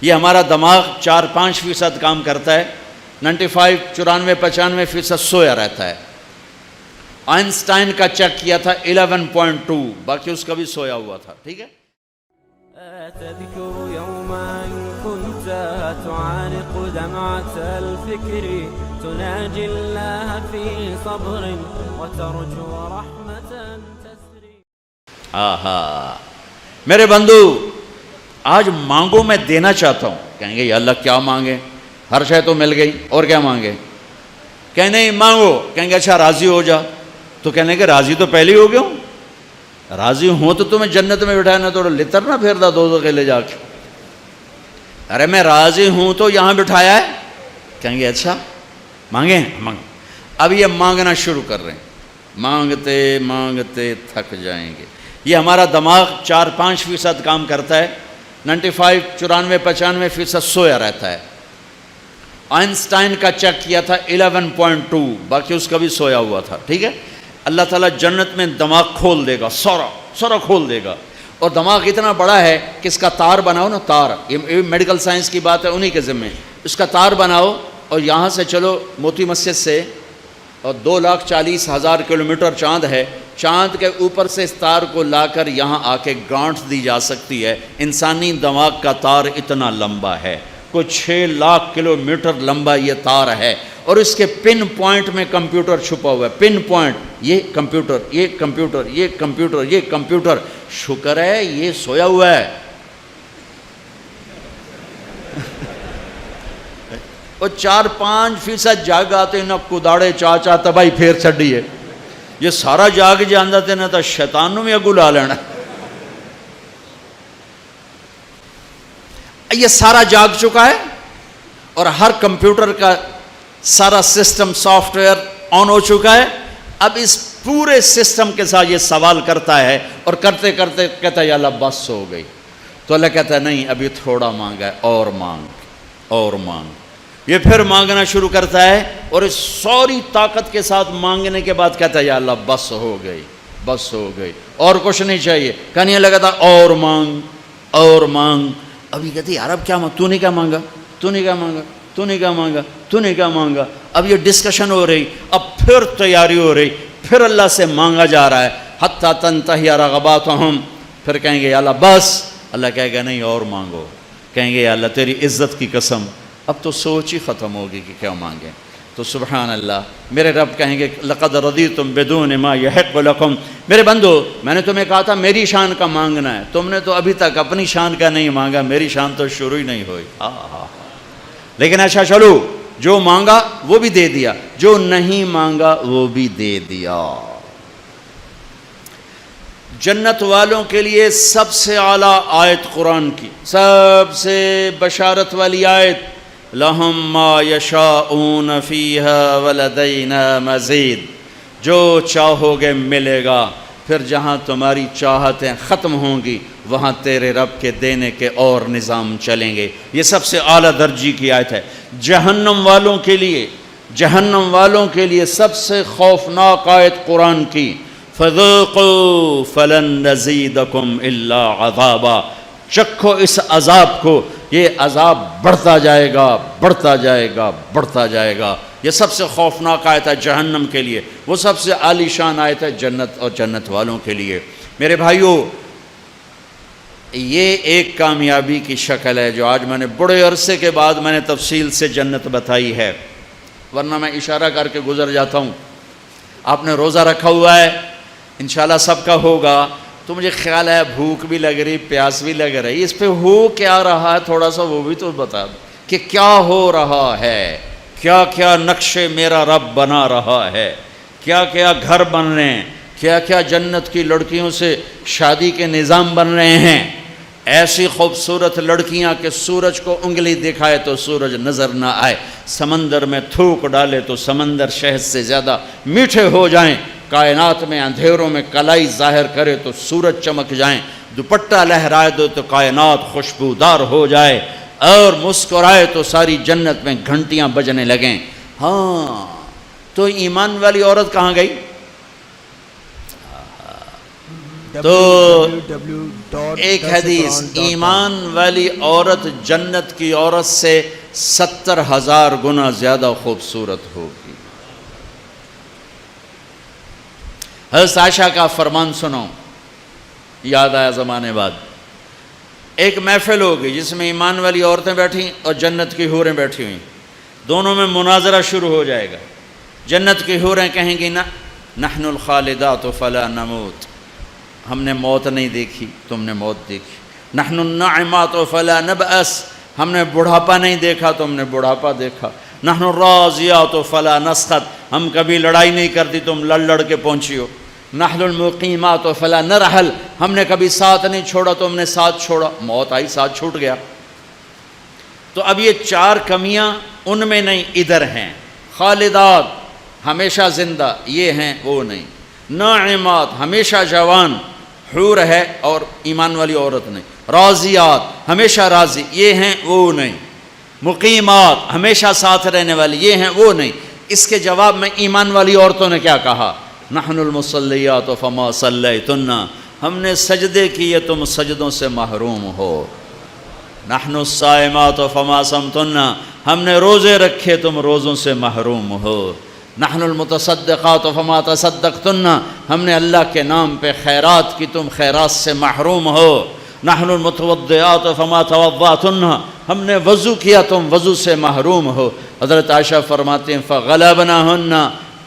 یہ ہمارا دماغ 4-5% کام کرتا ہے، 95-95% سویا رہتا ہے۔ آئنسٹائن کا چیک کیا تھا 11.2، باقی اس کا بھی سویا ہوا تھا، ٹھیک ہے۔ تذكر يوما كنت تعانق دمعة الفكر تناجي الله في صبر وترجو رحمة تسري۔ آہا میرے بندو، آج مانگو، میں دینا چاہتا ہوں۔ کہیں گے یا اللہ کیا مانگے، ہر شے تو مل گئی، اور کیا مانگے؟ کہیں نہیں مانگو، کہیں گے اچھا راضی ہو جا، تو کہنے کہ راضی تو پہلے ہی ہو گیا ہوں، راضی ہوں تو تمہیں جنت میں بٹھانا، تو لتر نہ پھیردا دوزخ کے لے جا کے۔ ارے میں راضی ہوں تو یہاں بٹھایا ہے۔ کہیں گے اچھا مانگیں، مانگ۔ اب یہ مانگنا شروع کر رہے ہیں، مانگتے مانگتے تھک جائیں گے۔ یہ ہمارا دماغ 4-5% کام کرتا ہے، 95-94-95% سویا رہتا ہے۔ آئنسٹائن کا چیک کیا تھا 11.2، باقی اس کا بھی سویا ہوا تھا، ٹھیک ہے۔ اللہ تعالیٰ جنت میں دماغ کھول دے گا، سارا کھول دے گا، اور دماغ اتنا بڑا ہے کہ اس کا تار بناؤ نا، تار، یہ میڈیکل سائنس کی بات ہے، انہی کے ذمے، اس کا تار بناؤ اور یہاں سے چلو موتی مسجد سے، اور 2,40,000 کلومیٹر چاند ہے، چاند کے اوپر سے اس تار کو لا کر یہاں آ کے گانٹھ دی جا سکتی ہے۔ انسانی دماغ کا تار اتنا لمبا ہے، کوئی 6 لاکھ کلومیٹر لمبا یہ تار ہے، اور اس کے پن پوائنٹ میں کمپیوٹر چھپا ہوا ہے۔ پن پوائنٹ، یہ کمپیوٹر، یہ کمپیوٹر، یہ کمپیوٹر، یہ کمپیوٹر۔ شکر ہے یہ سویا ہوا ہے۔ اور 4-5% جاگ آتے نہ کداڑے چاچا تباہی پھیر چھڑی ہے۔ یہ سارا جاگ جاندہ تے نہ تا شیطان نو بھی اگو لا لینا۔ یہ سارا جاگ چکا ہے، اور ہر کمپیوٹر کا سارا سسٹم سافٹ ویئر آن ہو چکا ہے۔ اب اس پورے سسٹم کے ساتھ یہ سوال کرتا ہے، اور کرتے کرتے کہتا ہے یا اللہ بس ہو گئی۔ تو اللہ کہتا ہے نہیں، ابھی تھوڑا مانگا ہے، اور مانگ، اور مانگ۔ یہ پھر مانگنا شروع کرتا ہے، اور اس ساری طاقت کے ساتھ مانگنے کے بعد کہتا ہے یا اللہ بس ہو گئی، بس ہو گئی، اور کچھ نہیں چاہیے۔ کہنے لگا تھا اور مانگ، اور مانگ۔ ابھی کہتے یار اب کیا مانگ، تو نے کیا مانگا، تو نے کیا مانگا، تو نے کیا مانگا، تو نے کیا مانگا۔ اب یہ ڈسکشن ہو رہی، اب پھر تیاری ہو رہی، پھر اللہ سے مانگا جا رہا ہے، حتی تنتہی رغباتہم۔ پھر کہیں گے یا اللہ بس، اللہ کہے گا نہیں اور مانگو۔ کہیں گے یا اللہ تیری عزت کی قسم، اب تو سوچ ہی ختم ہوگی کہ کیا مانگیں۔ تو سبحان اللہ، میرے رب کہیں گے لقد رضیتم بدون ما یحق لکم۔ میرے بندو، میں نے تمہیں کہا تھا میری شان کا مانگنا ہے، تم نے تو ابھی تک اپنی شان کا نہیں مانگا، میری شان تو شروع ہی نہیں ہوئی۔ لیکن اچھا چلو، جو مانگا وہ بھی دے دیا، جو نہیں مانگا وہ بھی دے دیا۔ جنت والوں کے لیے سب سے اعلیٰ آیت قرآن کی، سب سے بشارت والی آیت، لَهُم مَّا يَشَاءُونَ فِيهَا وَلَدَيْنَا مَزِيدٌ۔ جو چاہو گے ملے گا، پھر جہاں تمہاری چاہتیں ختم ہوں گی وہاں تیرے رب کے دینے کے اور نظام چلیں گے۔ یہ سب سے اعلیٰ درجے کی آیت ہے۔ جہنم والوں کے لیے، جہنم والوں کے لیے سب سے خوفناک آیت قرآن کی، فَذُوقُوا فَلَن نَّزِيدَكُمْ إِلَّا عَذَابًا۔ چکھو اس عذاب کو، یہ عذاب بڑھتا جائے گا، بڑھتا جائے گا، بڑھتا جائے گا۔ یہ سب سے خوفناک آیت ہے جہنم کے لیے، وہ سب سے عالی شان آیت ہے جنت اور جنت والوں کے لیے۔ میرے بھائیوں، یہ ایک کامیابی کی شکل ہے جو آج میں نے بڑے عرصے کے بعد میں نے تفصیل سے جنت بتائی ہے، ورنہ میں اشارہ کر کے گزر جاتا ہوں۔ آپ نے روزہ رکھا ہوا ہے، انشاءاللہ سب کا ہوگا، تو مجھے خیال ہے بھوک بھی لگ رہی، پیاس بھی لگ رہی، اس پہ ہو کیا رہا ہے تھوڑا سا وہ بھی تو بتا دو کہ کیا ہو رہا ہے، کیا کیا نقشے میرا رب بنا رہا ہے، کیا کیا گھر بن رہے ہیں، کیا کیا جنت کی لڑکیوں سے شادی کے نظام بن رہے ہیں۔ ایسی خوبصورت لڑکیاں کہ سورج کو انگلی دکھائے تو سورج نظر نہ آئے، سمندر میں تھوک ڈالے تو سمندر شہد سے زیادہ میٹھے ہو جائیں، کائنات میں اندھیروں میں کلائی ظاہر کرے تو سورج چمک جائیں، دوپٹہ لہرائے دو تو کائنات خوشبودار ہو جائے، اور مسکرائے تو ساری جنت میں گھنٹیاں بجنے لگیں۔ ہاں تو ایمان والی عورت کہاں گئی؟ تو ایک حدیث، ایمان والی عورت جنت کی عورت سے 70,000 گنا زیادہ خوبصورت ہوگی۔ حضرت عائشہ کا فرمان سنو، یاد آیا زمانے بعد، ایک محفل ہوگی جس میں ایمان والی عورتیں بیٹھی اور جنت کی حوریں بیٹھی ہوئیں، دونوں میں مناظرہ شروع ہو جائے گا۔ جنت کی حوریں کہیں گی نحن الخالدات فلا نموت، ہم نے موت نہیں دیکھی، تم نے موت دیکھی۔ نحن الناعمات فلا نبأس، ہم نے بڑھاپا نہیں دیکھا، تم نے بڑھاپا دیکھا۔ نحن الراضیات فلا نسخط، ہم کبھی لڑائی نہیں کرتی، تم لڑ لڑ کے پہنچی ہو۔ نحن المقیمات فلا نرحل، ہم نے کبھی ساتھ نہیں چھوڑا، تم نے ساتھ چھوڑا، موت آئی ساتھ چھوٹ گیا۔ تو اب یہ 4 کمیاں ان میں نہیں، ادھر ہیں۔ خالدات ہمیشہ زندہ، یہ ہیں وہ نہیں۔ ناعمات ہمیشہ جوان، حور ہے اور ایمان والی عورت نہیں۔ راضیات ہمیشہ راضی، یہ ہیں وہ نہیں۔ مقیمات ہمیشہ ساتھ رہنے والی، یہ ہیں وہ نہیں۔ اس کے جواب میں ایمان والی عورتوں نے کیا کہا؟ نحن المصلیات فما صلیتن، ہم نے سجدے کیے تم سجدوں سے محروم ہو۔ نحن الصائمات فما صمتن، ہم نے روزے رکھے تم روزوں سے محروم ہو۔ نحن المتصدقات فما تصدقتن، ہم نے اللہ کے نام پہ خیرات کی تم خیرات سے محروم ہو۔ نحن المتوضئات فما توضأتن، ہم نے وضو کیا تم وضو سے محروم ہو۔ حضرت عائشہ فرماتے ہیں فغلبناہن،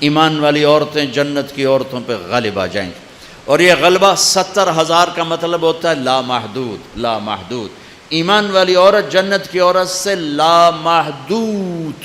ایمان والی عورتیں جنت کی عورتوں پہ غالب آ جائیں گی۔ اور یہ غلبہ 70,000 کا مطلب ہوتا ہے لامحدود، لامحدود۔ ایمان والی عورت جنت کی عورت سے لامحدود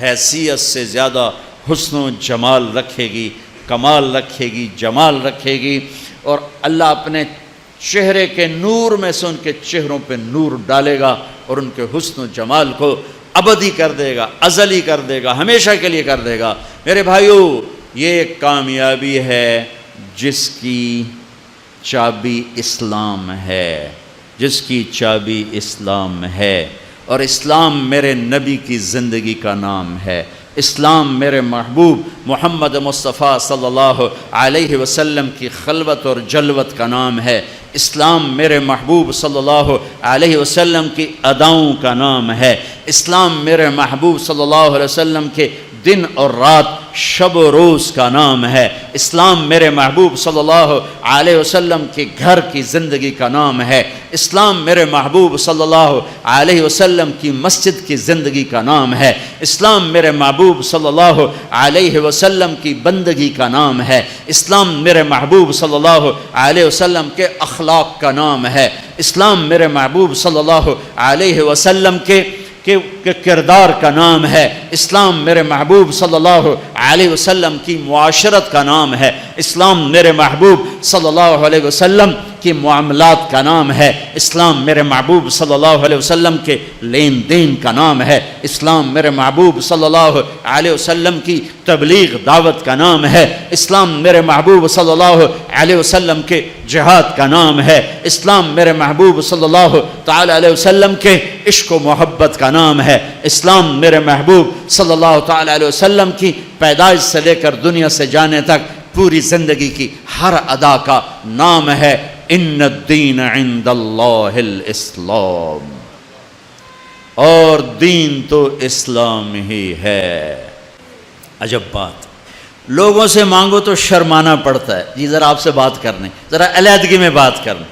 حیثیت سے زیادہ حسن و جمال رکھے گی، کمال رکھے گی، جمال رکھے گی، اور اللہ اپنے چہرے کے نور میں سے ان کے چہروں پہ نور ڈالے گا اور ان کے حسن و جمال کو ابدی کر دے گا، ازلی کر دے گا، ہمیشہ کے لیے کر دے گا۔ میرے بھائیو، یہ ایک کامیابی ہے جس کی چابی اسلام ہے، جس کی چابی اسلام ہے، اور اسلام میرے نبی کی زندگی کا نام ہے۔ اسلام میرے محبوب محمد مصطفیٰ صلی اللہ علیہ وسلم کی خلوت اور جلوت کا نام ہے۔ اسلام میرے محبوب صلی اللہ علیہ وسلم کی اداؤں کا نام ہے۔ اسلام میرے محبوب صلی اللہ علیہ وسلم کے دن اور رات، شب و روز کا نام ہے۔ اسلام میرے محبوب صلی اللہ علیہ وسلم کے گھر کی زندگی کا نام ہے۔ اسلام میرے محبوب صلی اللہ علیہ وسلم کی مسجد کی زندگی کا نام ہے۔ اسلام میرے محبوب صلی اللہ علیہ وسلم کی بندگی کا نام ہے۔ اسلام میرے محبوب صلی اللہ علیہ وسلم کے اخلاق کا نام ہے۔ اسلام میرے محبوب صلی اللہ علیہ وسلم کے کردار کا نام ہے۔ اسلام میرے محبوب صلی اللہ علیہ وسلم کی معاشرت کا نام ہے۔ اسلام میرے محبوب صلی اللہ علیہ وسلم کی معاملات کا نام ہے۔ اسلام میرے محبوب صلی اللہ علیہ وسلم کے لین دین کا نام ہے۔ اسلام میرے محبوب صلی اللہ علیہ وسلم کی تبلیغ دعوت کا نام ہے۔ اسلام میرے محبوب صلی اللہ علیہ وسلم کے جہاد کا نام ہے۔ اسلام میرے محبوب صلی اللہ تعالی علیہ وسلم کے عشق و محبت کا نام ہے۔ اسلام میرے محبوب صلی اللہ تعالی علیہ وسلم کی پیدائش سے لے کر دنیا سے جانے تک پوری زندگی کی ہر ادا کا نام ہے ان الدین عند اللہ الاسلام، اور دین تو اسلام ہی ہے۔ عجب بات، لوگوں سے مانگو تو شرمانا پڑتا ہے، جی ذرا آپ سے بات کرنے، ذرا علیحدگی میں بات کرنے،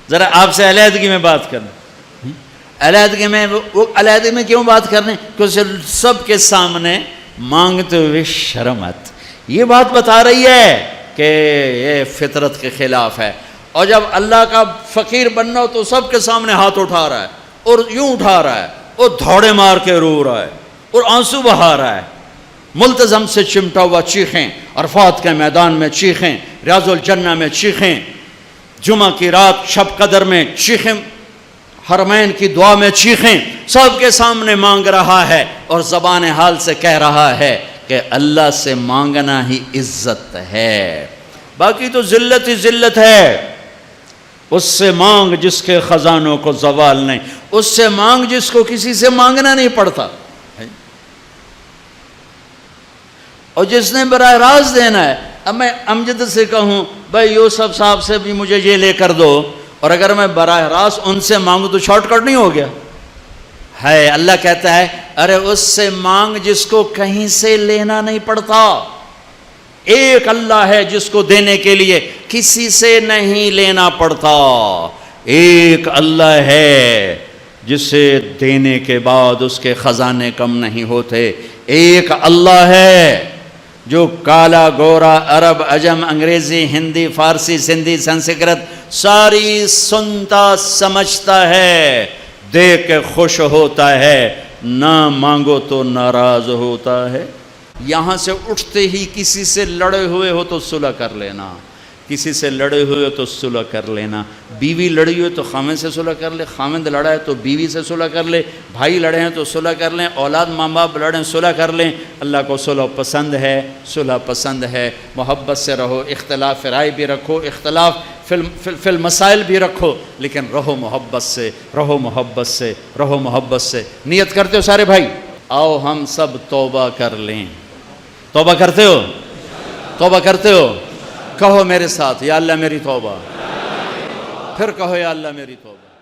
ذرا آپ سے علیحدگی میں بات کرنے۔ علیحدگی میں وہ علیحدگی میں کیوں بات کرنے؟ کیونکہ سب کے سامنے مانگتے ہوئے شرم آتی۔ یہ بات بتا رہی ہے کہ یہ فطرت کے خلاف ہے، اور جب اللہ کا فقیر بننا ہو تو سب کے سامنے ہاتھ اٹھا رہا ہے، اور یوں اٹھا رہا ہے، اور دھوڑے مار کے رو رہا ہے، اور آنسو بہا رہا ہے، ملتزم سے چمٹا ہوا چیخیں، عرفات کے میدان میں چیخیں، ریاض الجنہ میں چیخیں، جمعہ کی رات شب قدر میں چیخیں، حرمین کی دعا میں چیخیں، سب کے سامنے مانگ رہا ہے، اور زبان حال سے کہہ رہا ہے کہ اللہ سے مانگنا ہی عزت ہے، باقی تو ذلت ہی ذلت ہے۔ اس سے مانگ جس کے خزانوں کو زوال نہیں، اس سے مانگ جس کو کسی سے مانگنا نہیں پڑتا، اور جس نے براہ راست دینا ہے اب میں امجد سے کہوں بھائی یوسف صاحب سے بھی مجھے یہ لے کر دو، اور اگر میں براہ راست ان سے مانگوں تو شارٹ کٹ نہیں ہو گیا ہے؟ اللہ کہتا ہے ارے اس سے مانگ جس کو کہیں سے لینا نہیں پڑتا۔ ایک اللہ ہے جس کو دینے کے لیے کسی سے نہیں لینا پڑتا، ایک اللہ ہے جسے دینے کے بعد اس کے خزانے کم نہیں ہوتے، ایک اللہ ہے جو کالا گورا عرب عجم انگریزی ہندی فارسی سندھی سنسکرت ساری سنتا سمجھتا ہے، دیکھ کے خوش ہوتا ہے، نہ مانگو تو ناراض ہوتا ہے۔ یہاں سے اٹھتے ہی کسی سے لڑے ہوئے ہو تو صلح کر لینا، کسی سے لڑے ہوئے ہو تو صلح کر لینا، بیوی لڑی ہوئی تو خامند سے صلح کر لے، خامند لڑا ہے تو بیوی سے صلح کر لے، بھائی لڑے ہیں تو صلح کر لیں، اولاد ماں باپ لڑیں صلح کر لیں۔ اللہ کو صلح پسند ہے، صلح پسند ہے۔ محبت سے رہو، اختلاف رائے بھی رکھو، اختلاف فی المسائل بھی رکھو، لیکن رہو محبت سے، رہو محبت سے، رہو محبت سے۔ نیت کرتے ہو سارے بھائی؟ آؤ ہم سب توبہ کر لیں۔ توبہ کرتے ہو؟ توبہ کرتے ہو؟ کہو میرے ساتھ یا اللہ میری توبہ، پھر کہو یا اللہ میری توبہ۔